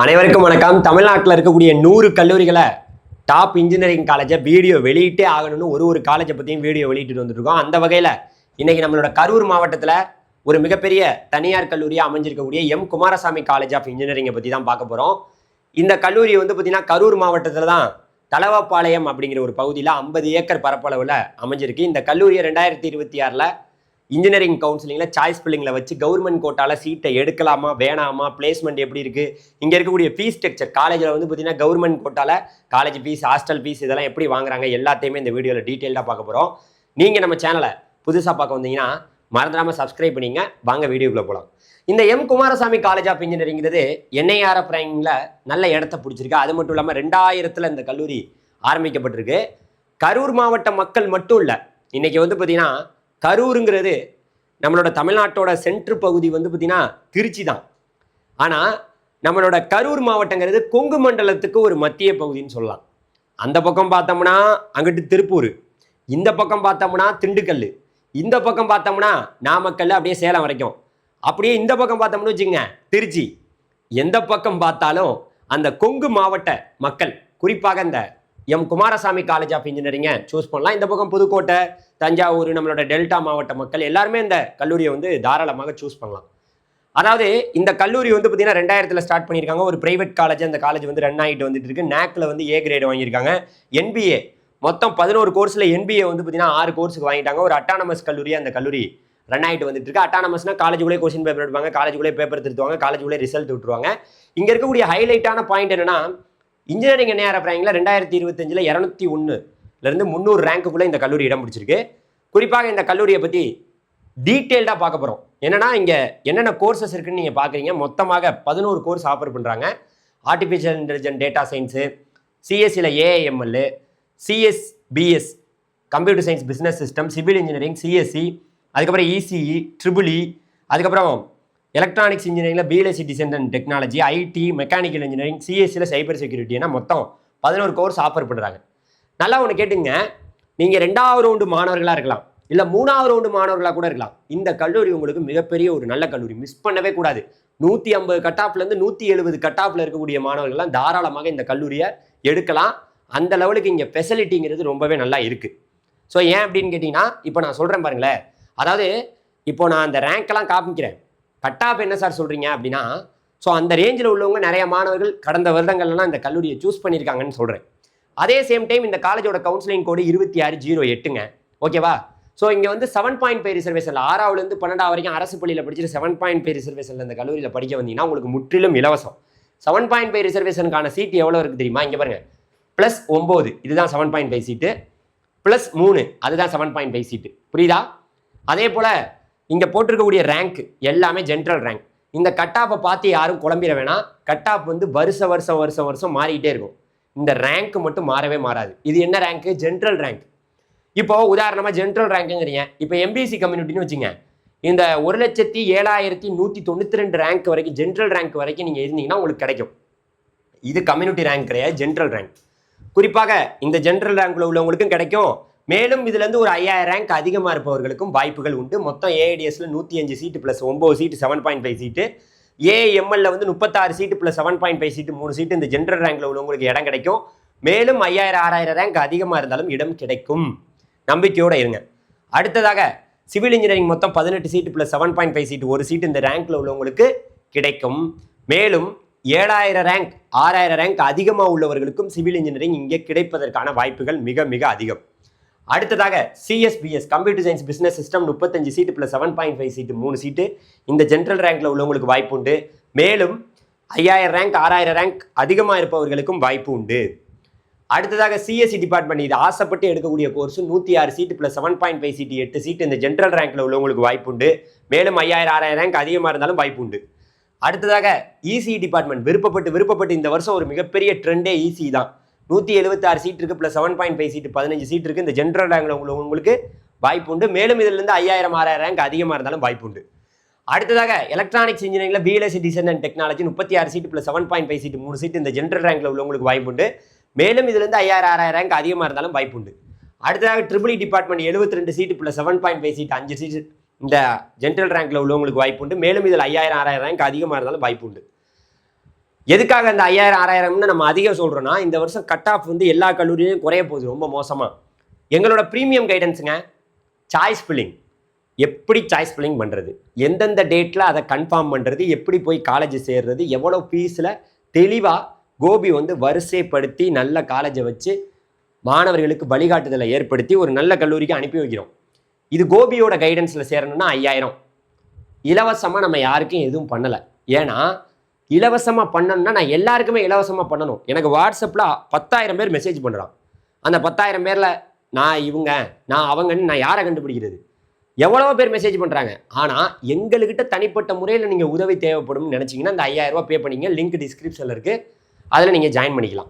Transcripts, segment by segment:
அனைவருக்கும் வணக்கம். தமிழ்நாட்டில் இருக்கக்கூடிய 100 கல்லூரிகளை டாப் இன்ஜினியரிங் காலேஜை வீடியோ வெளியிட்டே ஆகணும்னு ஒரு காலேஜை பற்றியும் வீடியோ வெளியிட்டு வந்துருக்கோம். அந்த வகையில் இன்னைக்கு நம்மளோட கரூர் மாவட்டத்தில் ஒரு மிகப்பெரிய தனியார் கல்லூரியாக அமைஞ்சிருக்கக்கூடிய எம் குமாரசாமி காலேஜ் ஆஃப் இன்ஜினியரிங்கை பற்றி தான் பார்க்க போகிறோம். இந்த கல்லூரி பார்த்தீங்கன்னா கரூர் மாவட்டத்தில் தான் தலவாப்பாளையம் அப்படிங்கிற ஒரு பகுதியில் 50 ஏக்கர் பரப்பளவில் அமைஞ்சிருக்கு. இந்த கல்லூரியை 2026 இன்ஜினியரிங் கவுன்சிலிங்கில் சாய்ஸ் ஃபில்லிங்கில் வச்சு கவர்மெண்ட் கோட்டாவில் சீட்டை எடுக்கலாமா வேணாமா, பிளேஸ்மெண்ட் எப்படி இருக்குது, இங்கே இருக்கக்கூடிய ஃபீஸ் ஸ்ட்ரக்சர், காலேஜில் பார்த்தீங்கன்னா கவர்மெண்ட் கோட்டாவில் காலேஜ் ஃபீஸ், ஹாஸ்டல் ஃபீஸ் இதெல்லாம் எப்படி வாங்குறாங்க எல்லாத்தையுமே இந்த வீடியோவில் டீட்டெயிலாக பார்க்க போகிறோம். நீங்கள் நம்ம சேனலை புதுசாக பார்க்க வந்தீங்கன்னா மறந்துடாமல் சப்ஸ்கிரைப் பண்ணிங்க. வாங்க வீடியோக்குள்ளே போகலாம். இந்த எம் குமாரசாமி காலேஜ் ஆஃப் இன்ஜினியரிங்கிறது NIRF ரேங்கிங்கில் நல்ல இடத்த பிடிச்சிருக்கு. அது மட்டும் இல்லாமல் 2000 இந்த கல்லூரி ஆரம்பிக்கப்பட்டிருக்கு. கரூர் மாவட்ட மக்கள் மட்டும் இல்லை, இன்றைக்கி பார்த்தீங்கன்னா கரூருங்கிறது நம்மளோட தமிழ்நாட்டோட சென்ட்ரு பகுதி பார்த்தீங்கன்னா திருச்சி தான். ஆனால் நம்மளோட கரூர் மாவட்டங்கிறது கொங்கு மண்டலத்துக்கு ஒரு மத்திய பகுதின்னு சொல்லலாம். அந்த பக்கம் பார்த்தோம்னா அங்கிட்டு திருப்பூர், இந்த பக்கம் பார்த்தோம்னா திண்டுக்கல், இந்த பக்கம் பார்த்தோம்னா நாமக்கல், அப்படியே சேலம் வரைக்கும், அப்படியே இந்த பக்கம் பார்த்தோம்னு வச்சுங்க திருச்சி. எந்த பக்கம் பார்த்தாலும் அந்த கொங்கு மாவட்ட மக்கள், குறிப்பாக இந்த எம் குமாரசாமி காலேஜ் ஆஃப் இன்ஜினியரிங்கை சூஸ் பண்ணலாம். இந்த பக்கம் புதுக்கோட்டை, தஞ்சாவூர், நம்மளோட டெல்டா மாவட்ட மக்கள் எல்லாருமே இந்த கல்லூரியை தாராளமாக சூஸ் பண்ணலாம். அதாவது இந்த கல்லூரி பார்த்தீங்கன்னா 2000 ஸ்டார்ட் பண்ணியிருக்காங்க. ஒரு பிரைவேட் காலேஜ், அந்த காலேஜ் ரன் ஆகிட்டு வந்துட்டு இருக்கு. NACல A கிரேட் வாங்கியிருக்காங்க. NBA மொத்தம் 11 கோர்ஸில் NBA பார்த்தீங்கன்னா 6 கோர்ஸுக்கு வாங்கிட்டாங்க. ஒரு அட்டானமஸ் கல்லூரியாக அந்த கல்லூரி ரன் ஆகிட்டு வந்துட்டு இருக்கு. அட்டானமஸ்னா காலேஜுக்குள்ளே கொஸ்டின் பேப்பர் எடுப்பாங்க, காலேஜுக்குள்ளே பேப்பர் திருத்துவாங்க, காலேஜுக்குள்ளே ரிசல்ட் விட்டுருவாங்க. இங்கே இருக்கக்கூடிய ஹைலைட்டான பாயிண்ட் என்னன்னா, இன்ஜினியரிங் NIRF ரேங்கில் 2025 201 300 ரேங்க்குள்ளே இந்த கல்லூரி இடம் பிடிச்சிருக்கு. குறிப்பாக இந்த கல்லூரியை பற்றி டீட்டெயில்டாக பார்க்க போகிறோம். என்னன்னா இங்கே என்னென்ன கோர்சஸ் இருக்குன்னு நீங்கள் பார்க்குறீங்க. மொத்தமாக 11 கோர்ஸ் ஆஃபர் பண்ணுறாங்க. ஆர்டிஃபிஷியல் இன்டெலிஜென்ட், டேட்டா சயின்ஸு, சிஎஸ்சியில் AIML, CSBS computer science business system, civil engineering CSE, அதுக்கப்புறம் ECE, EEE, அதுக்கப்புறம் எலக்ட்ரானிக்ஸ் இன்ஜினியரிங்கில் BSc design and technology, IT, mechanical engineering, CSCயில் சைபர் செக்யூரிட்டி, ஏன்னா மொத்தம் 11 கோர்ஸ் ஆஃபர் பண்ணுறாங்க. நல்லா ஒன்று கேட்டுங்க, நீங்கள் 2வது ரவுண்டு மாணவர்களாக இருக்கலாம், இல்லை 3வது ரவுண்டு மாணவர்களாக கூட இருக்கலாம். இந்த கல்லூரி உங்களுக்கு மிகப்பெரிய ஒரு நல்ல கல்லூரி, மிஸ் பண்ணவே கூடாது. 150 கட்டாப்லேருந்து 170 கட்டாப்பில் இருக்கக்கூடிய மாணவர்கள்லாம் தாராளமாக இந்த கல்லூரியை எடுக்கலாம். அந்த லெவலுக்கு இங்கே ஃபெசிலிட்டிங்கிறது ரொம்பவே நல்லா இருக்குது. ஸோ ஏன் அப்படின்னு கேட்டிங்கன்னா, இப்போ நான் சொல்கிறேன் பாருங்களேன். அதாவது இப்போ நான் அந்த ரேங்க்கெல்லாம் காமிக்கிறேன். கட் ஆஃப் என்ன சார் சொல்கிறீங்க அப்படின்னா, ஸோ அந்த ரேஞ்சில் உள்ளவங்க நிறைய மாணவர்கள் கடந்த வருடங்கள்லாம் இந்த கல்லூரியை சூஸ் பண்ணியிருக்காங்கன்னு சொல்கிறேன். அதே சேம் டைம் இந்த காலேஜோட கவுன்சிலிங் கோடு 2608ங்க. ஓகேவா? ஸோ இங்கே 7.5 ரிசர்வேஷனில் 6ஆவதுலேருந்து 12ஆவது வரைக்கும் அரசு பள்ளியில் படிச்சுட்டு 7.5 ரிசர்வேஷனில் இந்த கல்லூரியில் படிக்க வந்தீங்கன்னா உங்களுக்கு முற்றிலும் இலவசம். 7.5 ரிசர்வேஷனுக்கான சீட் எவ்வளோ இருக்குது தெரியுமா? இங்கே பாருங்கள், +9 இதுதான் 7.5 சீட்டு, +3 அதுதான் 7.5 சீட்டு. புரியுதா? அதே போல் இங்கே போட்டிருக்கக்கூடிய ரேங்க் எல்லாமே ஜென்ரல் ரேங்க். இந்த கட் ஆஃபை பார்த்து யாரும் குழம்பிட வேணாம். கட் ஆஃப் வருஷம் மாறிக்கிட்டே இருக்கும். இந்த ரேங்க் மட்டும் மாறவே மாறாது. இது என்ன ரேங்க்கு? General rank. இப்போ உதாரணமாக ஜென்ரல் ரேங்க்குங்கிறீங்க. இப்போ MBC கம்யூனிட்டின்னு வச்சுங்க, இந்த 1,07,192 ரேங்க் வரைக்கும், ஜென்ரல் ரேங்க் வரைக்கும் நீங்கள் இருந்தீங்கன்னா உங்களுக்கு கிடைக்கும். இது கம்யூனிட்டி ரேங்க் கிடையாது, ஜென்ரல் ரேங்க். குறிப்பாக இந்த ஜென்ரல் ரேங்க்ல உள்ளவங்களுக்கும் கிடைக்கும். மேலும் இதுலேருந்து ஒரு 5000 ரேங்க் அதிகமாக இருப்பவர்களுக்கும் வாய்ப்புகள் உண்டு. மொத்தம் AIDSல 105 சீட்டு +9 சீட்டு 7.5 சீட்டு, AIML 36 சீட்டு +7.5 சீட்டு 3 சீட்டு இந்த ஜென்ரல் ரேங்கில் உள்ளவங்களுக்கு இடம் கிடைக்கும். மேலும் 5000 6000 ரேங்க் அதிகமாக இருந்தாலும் இடம் கிடைக்கும். நம்பிக்கையோடு இருங்க. அடுத்ததாக சிவில் இன்ஜினியரிங் மொத்தம் 18 சீட்டு +7.5 சீட்டு 1 சீட்டு இந்த ரேங்க்ல உள்ளவங்களுக்கு கிடைக்கும். மேலும் 7000 ரேங்க் 6000 ரேங்க் அதிகமாக உள்ளவர்களுக்கும் சிவில் இன்ஜினியரிங் இங்கே கிடைப்பதற்கான வாய்ப்புகள் மிக மிக அதிகம். அடுத்ததாக CSBS computer science business system 35 சீட்டு +7.5 சீட்டு 3 சீட்டு இந்த ஜென்ரல் ரேங்க்ல உள்ளவங்களுக்கு வாய்ப்பு உண்டு. மேலும் 5000 ரேங்க் 6000 ரேங்க் அதிகமாக இருப்பவர்களுக்கும் வாய்ப்பு உண்டு. அடுத்ததாக CSE டிபார்ட்மெண்ட், இது ஆசைப்பட்டு எடுக்கக்கூடிய கோர்ஸ் 106 சீட்டு +7.5 சீட்டு 8 சீட்டு இந்த ஜென்ரல் ரேங்க்ல உள்ளவங்களுக்கு வாய்ப்பு உண்டு. மேலும் 5000 6000 ரேங்க் அதிகமாக இருந்தாலும் வாய்ப்பு உண்டு. அடுத்ததாக ECE டிபார்ட்மெண்ட், விருப்பப்பட்டு இந்த வருஷம் ஒரு மிகப்பெரிய ட்ரெண்டே ECE தான். 176 சீட் இருக்குது +7.5 சீட்டு 15 சீட் இருக்குது இந்த ஜென்ரல் ரேங்கில் உங்களுக்கு வாய்ப்பு உண்டு. மேலும் இதிலிருந்து 5000 6000 ரேங்க் அதிகமாக இருந்தாலும் வாய்ப்பு உண்டு. அடுத்ததாக எலக்ட்ரானிக்ஸ் இன்ஜினியரிங்கில் BSc design and technology 36 seat +7.5 seat 3 seat இந்த ஜென்ரல் ரேங்கில் உள்ளவங்களுக்கு வாய்ப்பு உண்டு. மேலும் இதிலிருந்து 5000 6000 ரேங்க் அதிகமாக இருந்தாலும் வாய்ப்பு உண்டு. அடுத்ததாக EEE டிபார்ட்மெண்ட் 72 சீட்டு +7.5 சீட்டு 5 சீட்டு இந்த ஜென்ரல் ரேங்க்ல உள்ளவங்களுக்கு வாய்ப்பு உண்டு. மேலும் இதில் 5000 6000 ரேங்க் அதிகமாக இருந்தாலும் வாய்ப்பு உண்டு. எதுக்காக அந்த 5000 6000ன்னு நம்ம அதிகம் சொல்கிறோன்னா, இந்த வருஷம் கட் ஆஃப் வந்து எல்லா கல்லூரியிலையும் குறைய போகுது ரொம்ப மோசமாக. எங்களோட ப்ரீமியம் கைடன்ஸுங்க சாய்ஸ் ஃபில்லிங். எப்படி சாய்ஸ் ஃபில்லிங் பண்ணுறது, எந்தெந்த டேட்டில் அதை கன்ஃபார்ம் பண்ணுறது, எப்படி போய் காலேஜ் சேர்றது, எவ்வளோ ஃபீஸில் தெளிவாக கோபி வந்து வரிசைப்படுத்தி நல்ல காலேஜை வச்சு மாணவர்களுக்கு வழிகாட்டுதலை ஏற்படுத்தி ஒரு நல்ல கல்லூரிக்கு அனுப்பி வைக்கிறோம். இது கோபியோட கைடன்ஸில் சேரணும்னா 5000. இலவசமாக நம்ம யாருக்கும் எதுவும் பண்ணலை. ஏன்னா இலவசமாக பண்ணணும்னா நான் எல்லாருக்குமே இலவசமாக பண்ணணும். எனக்கு வாட்ஸ்அப்பில் 10,000 பேர் மெசேஜ் பண்ணுறான். அந்த 10,000 பேரில் நான் இவங்க நான் அவங்கன்னு நான் யாரை கண்டுபிடிக்கிறது? எவ்வளோ பேர் மெசேஜ் பண்ணுறாங்க. ஆனால் எங்கள்கிட்ட தனிப்பட்ட முறையில் நீங்கள் உதவி தேவைப்படும்னு நினச்சிங்கன்னா இந்த 5000 ரூபா பே பண்ணிங்க. லிங்க் டிஸ்கிரிப்ஷனில் இருக்குது, அதில் நீங்கள் ஜாயின் பண்ணிக்கலாம்.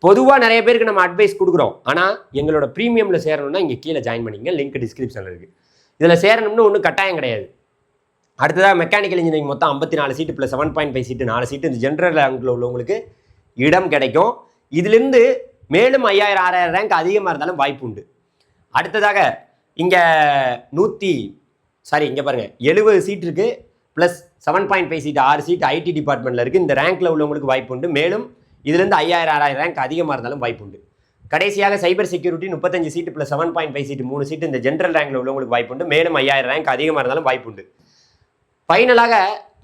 பொதுவாக நிறைய பேருக்கு நம்ம அட்வைஸ் கொடுக்குறோம். ஆனால் எங்களோட ப்ரீமியமில் சேரணும்னா இங்கே கீழே ஜாயின் பண்ணிங்க. லிங்க் டிஸ்கிரிப்ஷனில் இருக்குது. இதில் சேரணும்னு ஒன்றும் கட்டாயம் கிடையாது. அடுத்ததாக மெக்கானிக்கல் இன்ஜினியரிங் மொத்தம் 54 சீட்டு ப்ளஸ் 7.5 சீட்டு 4 சீட்டு இந்த ஜென்ரல் ரேங்கில் உள்ளவங்களுக்கு இடம் கிடைக்கும். இதுலேருந்து மேலும் 5000 6000 ரேங்க் அதிகமாக இருந்தாலும் வாய்ப்பு உண்டு. அடுத்ததாக இங்கே இங்கே பாருங்கள் 70 சீட் இருக்குது ப்ளஸ் 7.5 சீட்டு 6 சீட்டு ஐடி டிபார்ட்மெண்ட்டில் இருக்குது. இந்த ரேங்கில் உள்ளவங்களுக்கு வாய்ப்பு உண்டு. மேலும் இதுலேருந்து 5000 6000 ரேங்க் அதிகமாக இருந்தாலும் வாய்ப்பு உண்டு. கடைசியாக சைபர் செக்யூரிட்டி 35 சீட்டு ப்ளஸ் 7.5 சீட்டு 3 சீட்டு இந்த ஜென்ரல் ரேங்கில் உள்ளவங்களுக்கு வாய்ப்பு உண்டு. மேலும் 5000 ரேங்க் அதிகமாக இருந்தாலும் வாய்ப்பு உண்டு. ஃபைனலாக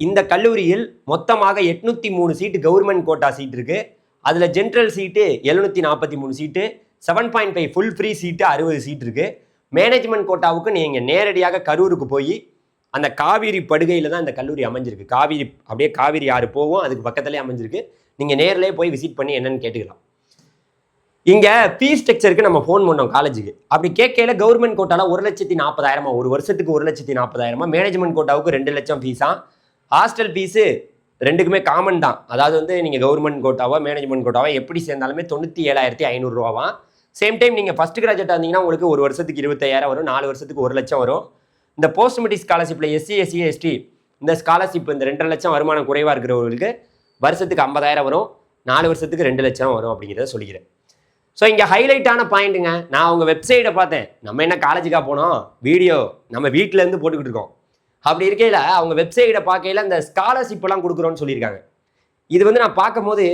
இந்த கல்லூரியில் மொத்தமாக 803 சீட்டு கவர்மெண்ட் கோட்டா சீட் இருக்குது. அதில் ஜென்ரல் சீட்டு 743 சீட்டு, 7.5 ஃபுல் ஃப்ரீ சீட்டு 60 சீட் இருக்குது. மேனேஜ்மெண்ட் கோட்டாவுக்கு நீங்கள் நேரடியாக கரூருக்கு போய் அந்த காவிரி படுகையில் தான் இந்த கல்லூரி அமைஞ்சிருக்கு. காவிரி அப்படியே காவிரி ஆறு போகும், அதுக்கு பக்கத்துலேயே அமைஞ்சிருக்கு. நீங்கள் நேரிலே போய் விசிட் பண்ணி என்னென்னு கேட்டுக்கலாம். இங்கே ஃபீஸ் ஸ்ட்ரக்சருக்கு நம்ம ஃபோன் பண்ணோம் காலேஜுக்கு. அப்படி கேட்கல கவர்மெண்ட் கோட்டாவில் 1,40,000 ஒரு வருஷத்துக்கு 1,40,000. மேனேஜ்மெண்ட் கோட்டாவுக்கு 2 லட்சம் ஃபீஸாக. ஹாஸ்டல் ஃபீஸு ரெண்டுக்குமே காமன் தான். அதாவது வந்து நீங்கள் கவர்மெண்ட் கோட்டாவோ மேனேஜ்மெண்ட் கோட்டாவோ எப்படி சேர்ந்தாலுமே 97,500 ரூபாவாம். சேம் டைம் நீங்கள் ஃபஸ்ட் கிராஜுவேட்டாக இருந்தீங்கன்னா உங்களுக்கு ஒரு வருஷத்துக்கு 25,000 வரும், 4 வருஷத்துக்கு 1 லட்சம் வரும். இந்த போஸ்ட் மெட்ரிக் ஸ்காலர்ஷிப்பில் SC SC ST இந்த ஸ்காலர்ஷிப் இந்த 2.5 லட்சம் வருமானம் குறைவாக இருக்கிறவங்களுக்கு வருஷத்துக்கு 50,000 வரும், 4 வருஷத்துக்கு 2 லட்சம் வரும் அப்படிங்கிறத சொல்லிக்கிறேன். ஸோ இங்கே ஹைலைட்டான பாயிண்ட்டுங்க, நான் அவங்க வெப்சைட்டை பார்த்தேன். நம்ம என்ன காலேஜுக்காக போனோம், வீடியோ நம்ம வீட்டிலேருந்து போட்டுக்கிட்டு இருக்கோம். அப்படி இருக்கையில் அவங்க வெப்சைட்டை பார்க்கையில் இந்த ஸ்காலர்ஷிப்லாம் கொடுக்குறோன்னு சொல்லியிருக்காங்க. இது வந்து நான் பார்க்கும்போது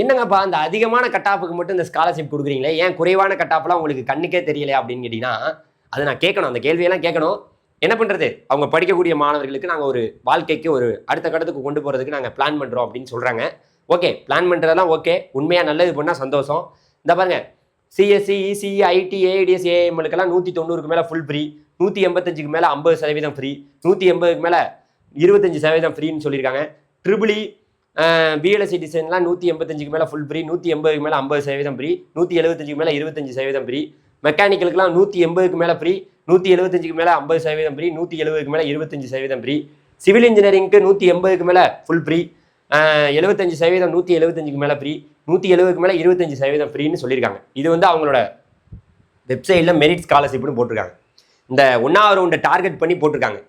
என்னங்கப்பா அந்த அதிகமான கட் ஆஃபுக்கு மட்டும் இந்த ஸ்காலர்ஷிப் கொடுக்குறீங்களே, ஏன் குறைவான கட் ஆஃப்லாம் உங்களுக்கு கண்ணுக்கே தெரியலையா அப்படின்னு கேட்டிங்கன்னா அதை நான் கேட்கணும், அந்த கேள்வியெல்லாம் கேட்கணும். என்ன பண்ணுறது, அவங்க படிக்கக்கூடிய மாணவர்களுக்கு நாங்கள் ஒரு வாழ்க்கைக்கு ஒரு அடுத்த கட்டத்துக்கு கொண்டு போகிறதுக்கு நாங்கள் பிளான் பண்ணுறோம் அப்படின்னு சொல்கிறாங்க. ஓகே, பிளான் பண்ணுறதெல்லாம் ஓகே, உண்மையாக நல்லது பண்ணால் சந்தோஷம். இந்த பாருங்க, சிஎஸ்சி இசிஇ ஐடி ஏடிஎஸ் ஏஎம்எலுக்கெல்லாம் 190க்கு மேலே ஃபுல் ஃப்ரீ, 185க்கு மேலே 50% ஃப்ரீ, 180க்கு மேலே 25% ஃப்ரீன்னு சொல்லியிருக்காங்க. ட்ரிபிளி பிஎல்எஸ்சி டிசைன்லாம் 185க்கு மேலே ஃபுல் ஃப்ரீ, 180க்கு மேலே 50% ஃப்ரீ, 175க்கு மேலே 25% ஃப்ரீ. மெக்கானிக்கலுக்குலாம் 180க்கு மேலே ஃப்ரீ, 175க்கு மேலே 50% ஃப்ரீ, 170க்கு மேலே 25% ஃப்ரீ. சிவில் இன்ஜினியரிங்க்கு 180க்கு மேலே ஃபுல் ஃப்ரீ, 75% 175க்கு மேலே ஃப்ரீ, 170க்கு மேலே 25% ஃப்ரீன்னு சொல்லியிருக்காங்க. இது வந்து அவங்களோட வெப்சைட்டில் மெரிட் ஸ்காலர்ஷிப்னு போட்டிருக்காங்க. இந்த 1வது ரவுண்டை டார்கெட் பண்ணி போட்டிருக்காங்க.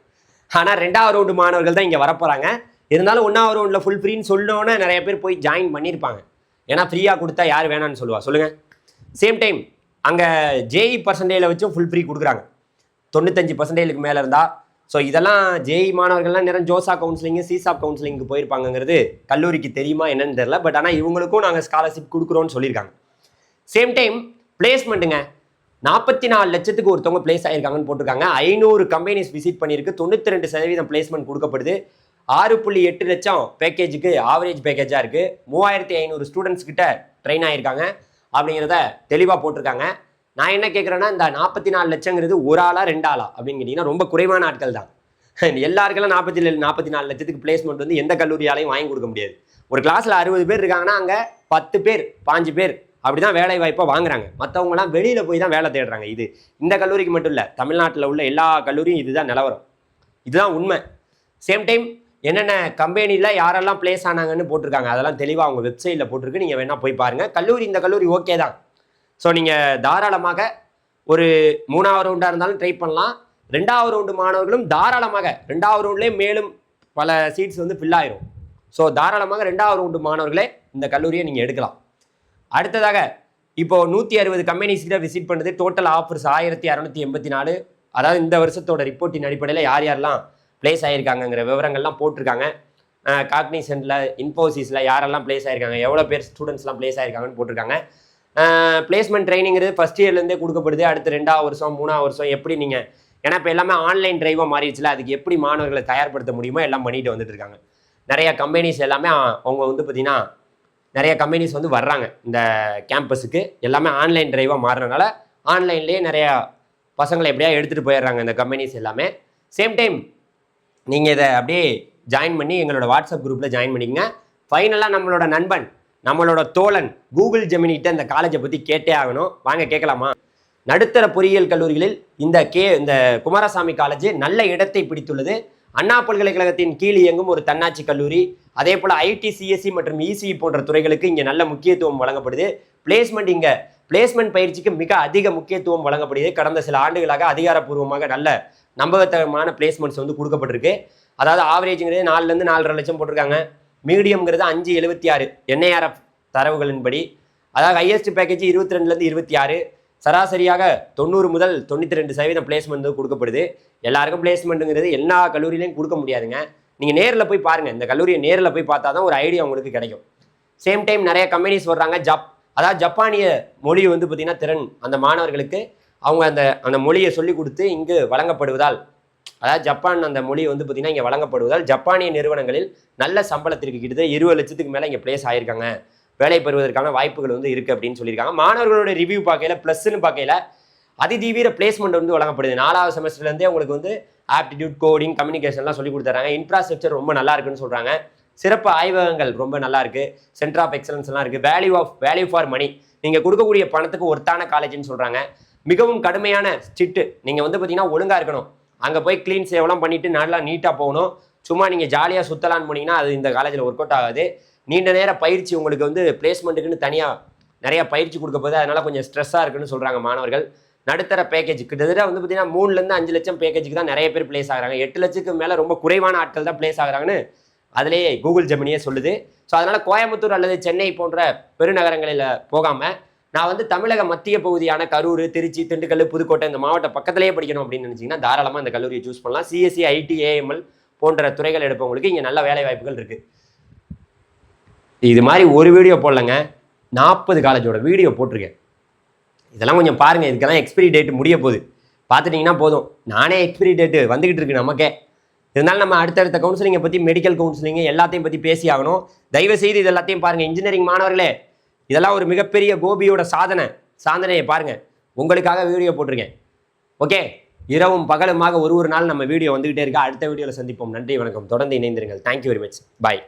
ஆனால் 2வது ரவுண்டு மாணவர்கள் தான் இங்கே வரப்போகிறாங்க. இருந்தாலும் 1வது ரவுண்டில் ஃபுல் ஃப்ரீன்னு சொன்னோன்னே நிறைய பேர் போய் ஜாயின் பண்ணியிருப்பாங்க. ஏன்னா ஃப்ரீயாக கொடுத்தா யார் வேணான்னு சொல்லுவா சொல்லுங்கள். சேம் டைம் அங்கே ஜேஇ பர்சன்டேஜில் வச்சும் ஃபுல் ஃப்ரீ கொடுக்குறாங்க, 95% மேலே இருந்தால். ஸோ இதெல்லாம் ஜேஇ மாணவர்கள்லாம் நேரம் ஜோசா கவுன்சிலிங்கு சிசாப் கவுன்சிலிங்க்கு போயிருப்பாங்கிறது கல்லூரிக்கு தெரியுமா என்னன்னு தெரியல. பட் ஆனால் இவங்களுக்கும் நாங்கள் ஸ்காலர்ஷிப் கொடுக்குறோன்னு சொல்லியிருக்காங்க. சேம் டைம் பிளேஸ்மெண்ட்டுங்க, 44 லட்சத்துக்கு ஒருத்தவங்க பிளேஸ் ஆகியிருக்காங்கன்னு போட்டிருக்காங்க. 500 கம்பெனிஸ் விசிட் பண்ணியிருக்கு, 92% பிளேஸ்மெண்ட் கொடுக்கப்படுது. 6.8 லட்சம் பேக்கேஜுக்கு ஆவரேஜ் பேக்கேஜாக இருக்குது. 3500 ஸ்டூடெண்ட்ஸ் கிட்ட ட்ரெயின் ஆகியிருக்காங்க அப்படிங்கிறத தெளிவாக போட்டிருக்காங்க. நான் என்ன கேட்குறேன்னா, இந்த 44 லட்சங்கிறது ஒரு ஆளா 2 ஆளா அப்படின்னு கேட்டிங்கன்னா ரொம்ப குறைவான ஆட்கள் தான். எல்லாருக்கெல்லாம் 44 லட்சத்துக்கு பிளேஸ்மெண்ட் வந்து எந்த கல்லூரியாலையும் வாங்கி கொடுக்க முடியாது. ஒரு கிளாஸில் 60 பேர் இருக்காங்கன்னா அங்கே 10 பேர் 5 பேர் அப்படி தான் வேலை வாய்ப்பை வாங்குறாங்க. மற்றவங்களாம் வெளியில் போய் தான் வேலை தேடுறாங்க. இது இந்த கல்லூரிக்கு மட்டும் இல்லை, தமிழ்நாட்டில் உள்ள எல்லா கல்லூரியும் இதுதான் நிலவரம், இதுதான் உண்மை. சேம் டைம் என்னென்ன கம்பெனியில் யாரெல்லாம் பிளேஸ் ஆனாங்கன்னு போட்டிருக்காங்க, அதெல்லாம் தெளிவாக அவங்க வெப்சைட்டில் போட்டிருக்கு. நீங்கள் வேணால் போய் பாருங்கள். கல்லூரி இந்த கல்லூரி ஓகே தான். ஸோ நீங்கள் தாராளமாக ஒரு 3வது ரவுண்டாக இருந்தாலும் ட்ரை பண்ணலாம். 2வது ரவுண்டு மாணவர்களும் தாராளமாக 2வது ரவுண்ட்லேயே மேலும் பல சீட்ஸ் வந்து ஃபில் ஆயிரும். ஸோ தாராளமாக 2வது ரவுண்டு மாணவர்களே இந்த கல்லூரியை நீங்கள் எடுக்கலாம். அடுத்ததாக இப்போது 160 கம்பெனிஸ்கிட்ட விசிட் பண்ணுறது. Total offers 1684. அதாவது இந்த வருஷத்தோட ரிப்போர்ட்டின் அடிப்படையில் யார் யாரெல்லாம் பிளேஸ் ஆகியிருக்காங்கங்கிற விவரங்கள்லாம் போட்டிருக்காங்க. காக்னிசன்ட்ல, இன்ஃபோசிஸில் யாரெல்லாம் ப்ளேஸ் ஆயிருக்காங்க, எவ்வளோ பேர் ஸ்டூடெண்ட்ஸ்லாம் ப்ளேஸ் ஆயிருக்காங்கன்னு போட்டிருக்காங்க. பிளேஸ்மெண்ட் ட்ரைனிங்கிறது ஃபஸ்ட் இயர்லேருந்தே கொடுக்கப்படுது. அடுத்து 2ஆவது வருஷம் 3ஆவது வருஷம் எப்படி நீங்கள், ஏன்னா இப்போ எல்லாமே ஆன்லைன் டிரைவாக மாறிடுச்சுல, அதுக்கு எப்படி மாணவர்களை தயார்படுத்த முடியுமோ எல்லாம் பண்ணிட்டு வந்துட்டு இருக்காங்க. நிறைய கம்பெனிஸ் எல்லாமே அவங்க வந்து பார்த்தீங்கன்னா நிறைய கம்பெனிஸ் வந்து வர்றாங்க இந்த கேம்பஸுக்கு. எல்லாமே ஆன்லைன் டிரைவாக மாறுறதுனால ஆன்லைன்லேயே நிறையா பசங்களை எப்படியா எடுத்துகிட்டு போயிடுறாங்க இந்த கம்பெனிஸ் எல்லாமே. சேம் டைம் நீங்கள் இதை அப்படியே ஜாயின் பண்ணி எங்களோட வாட்ஸ்அப் குரூப்பில் ஜாயின் பண்ணிக்கங்க. ஃபைனலாக நம்மளோட நண்பன், நம்மளோட தோழன் கூகுள் ஜெமினிட்ட இந்த காலேஜை பற்றி கேட்டே ஆகணும். வாங்க கேட்கலாமா? நடுத்தர பொறியியல் கல்லூரிகளில் இந்த குமாரசாமி காலேஜ் நல்ல இடத்தை பிடித்துள்ளது. அண்ணா பல்கலைக்கழகத்தின் கீழ் இயங்கும் ஒரு தன்னாட்சி கல்லூரி. அதே போல் ஐடி, சிஎஸ்சி மற்றும் இசிஇ போன்ற துறைகளுக்கு இங்கே நல்ல முக்கியத்துவம் வழங்கப்படுது. பிளேஸ்மெண்ட் பயிற்சிக்கு மிக அதிக முக்கியத்துவம் வழங்கப்படுது. கடந்த சில ஆண்டுகளாக அதிகாரப்பூர்வமாக நல்ல நம்பகத்தகமான பிளேஸ்மெண்ட்ஸ் வந்து கொடுக்கப்பட்டிருக்கு. அதாவது ஆவரேஜுங்கிறது 4லேருந்து 4.5 லட்சம் போட்டிருக்காங்க. மீடியம்ங்கிறது 5.76 என்ஐஆர்எஃப் தரவுகளின்படி. அதாவது ஹையஸ்ட் பேக்கேஜ் 22லேருந்து 26, சராசரியாக 90 முதல் 92% பிளேஸ்மெண்ட் கொடுக்கப்படுது. எல்லாருக்கும் பிளேஸ்மெண்ட்டுங்கிறது எல்லா கல்லூரியிலையும் கொடுக்க முடியாதுங்க. நீங்கள் நேரில் போய் பாருங்கள், இந்த கல்லூரியை நேரில் போய் பார்த்தா தான் ஒரு ஐடியா உங்களுக்கு கிடைக்கும். சேம் டைம் நிறைய கம்பெனிஸ் வர்றாங்க. அதாவது ஜப்பானிய மொழி வந்து பார்த்திங்கன்னா திறன் அந்த மாணவர்களுக்கு அவங்க அந்த மொழியை சொல்லிக் கொடுத்து இங்கு வழங்கப்படுவதால், அதாவது ஜப்பான் அந்த மொழி வந்து பார்த்திங்கன்னா இங்கே வழங்கப்படுவதால் ஜப்பானிய நிறுவனங்களில் நல்ல சம்பளத்திற்கு கிட்டத்தட்ட 20 லட்சத்துக்கு மேலே இங்கே பிளேஸ் ஆகியிருக்காங்க. வேலை பெறுவதற்கான வாய்ப்புகள் வந்து இருக்குது அப்படின்னு சொல்லியிருக்காங்க. மாணவர்களோட ரிவ்யூ பார்க்கையில ப்ளஸ்ன்னு பார்க்கையில அதிதீவிர பிளேஸ்மெண்ட் வந்து வழங்கப்படுது. 4ஆவது செமஸ்டர்லேருந்தே உங்களுக்கு வந்து ஆப்டிடியூட், கோடிங், கம்யூனிகேஷன்லாம் சொல்லி கொடுத்துறாங்க. இன்ஃப்ராஸ்ட்ரக்சர் ரொம்ப நல்லா இருக்குன்னு சொல்கிறாங்க. சிறப்பு ஆய்வகங்கள் ரொம்ப நல்லா இருக்குது. சென்டர் ஆஃப் எக்ஸலன்ஸ்லாம் இருக்குது. வேல்யூ ஃபார் மணி, நீங்கள் கொடுக்கக்கூடிய பணத்துக்கு ஒர்த்தான காலேஜ்னு சொல்கிறாங்க. மிகவும் கடுமையான ஸ்ட்ரிக்ட். நீங்கள் வந்து பார்த்தீங்கன்னா ஒழுங்காக இருக்கணும். அங்கே போய் க்ளீன் சேவெல்லாம் பண்ணிவிட்டு நல்லா நீட்டாக போகணும். சும்மா நீங்கள் ஜாலியாக சுற்றலான்னு போனீங்கன்னா அது இந்த காலேஜில் ஒர்க் அவுட் ஆகாது. நீண்ட நேர பயிற்சி உங்களுக்கு வந்து பிளேஸ்மெண்ட்டுக்குன்னு தனியாக நிறையா பயிற்சி கொடுக்க போது, அதனால் கொஞ்சம் ஸ்ட்ரெஸ்ஸாக இருக்குன்னு சொல்கிறாங்க மாணவர்கள். நடுத்தர பேக்கேஜ் கிட்டத்தட்ட வந்து பார்த்தீங்கன்னா 3லேருந்து 5 லட்சம் பேக்கேஜுக்கு தான் நிறைய பேர் பிளேஸ் ஆகிறாங்க. 8 லட்சத்துக்கு மேலே ரொம்ப குறைவான ஆட்கள் தான் பிளேஸ் ஆகிறாங்கன்னு அதிலேயே கூகுள் ஜெமினியே சொல்லுது. ஸோ அதனால் கோயம்புத்தூர் அல்லது சென்னை போன்ற பெருநகரங்களில் போகாமல் நான் வந்து தமிழக மத்திய பகுதியான கரூர், திருச்சி, திண்டுக்கல், புதுக்கோட்டை இந்த மாவட்ட பக்கத்திலேயே படிக்கணும் அப்படின்னு நினச்சிங்கன்னா தாராளமாக இந்த கல்லூரியை சூஸ் பண்ணலாம். சிஎஸ்சி, ஐடி, ஏஎம்எல் போன்ற துறைகள் எடுப்பவங்களுக்கு இங்கே நல்ல வேலை வாய்ப்புகள் இருக்குது. இது மாதிரி ஒரு வீடியோ போடலங்க, 40 காலேஜோட வீடியோ போட்டிருக்கேன். இதெல்லாம் கொஞ்சம் பாருங்கள். இதுக்கெல்லாம் எக்ஸ்பிரி டேட் முடிய போகுது, பார்த்துட்டிங்கன்னா போதும். நானே எக்ஸ்பிரி டேட்டு வந்துக்கிட்டு இருக்கு நமக்கே. இருந்தாலும் நம்ம அடுத்தடுத்த கவுன்சிலிங்கை பற்றி, மெடிக்கல் கவுன்சிலிங்கு எல்லாத்தையும் பற்றி பேசி ஆகணும். தயவுசெய்து இது எல்லாத்தையும் பாருங்கள். இன்ஜினியரிங் மாணவர்களே, இதெல்லாம் ஒரு மிகப்பெரிய கோபியோட சாதனையை பாருங்கள். உங்களுக்காக வீடியோ போட்டிருக்கேன். ஓகே, இரவும் பகலுமாக ஒரு நாள் நம்ம வீடியோ வந்துக்கிட்டே இருக்கா. அடுத்த வீடியோவில் சந்திப்போம். நன்றி, வணக்கம். தொடர்ந்து இணைந்திருங்கள். Thank you very much. பாய்.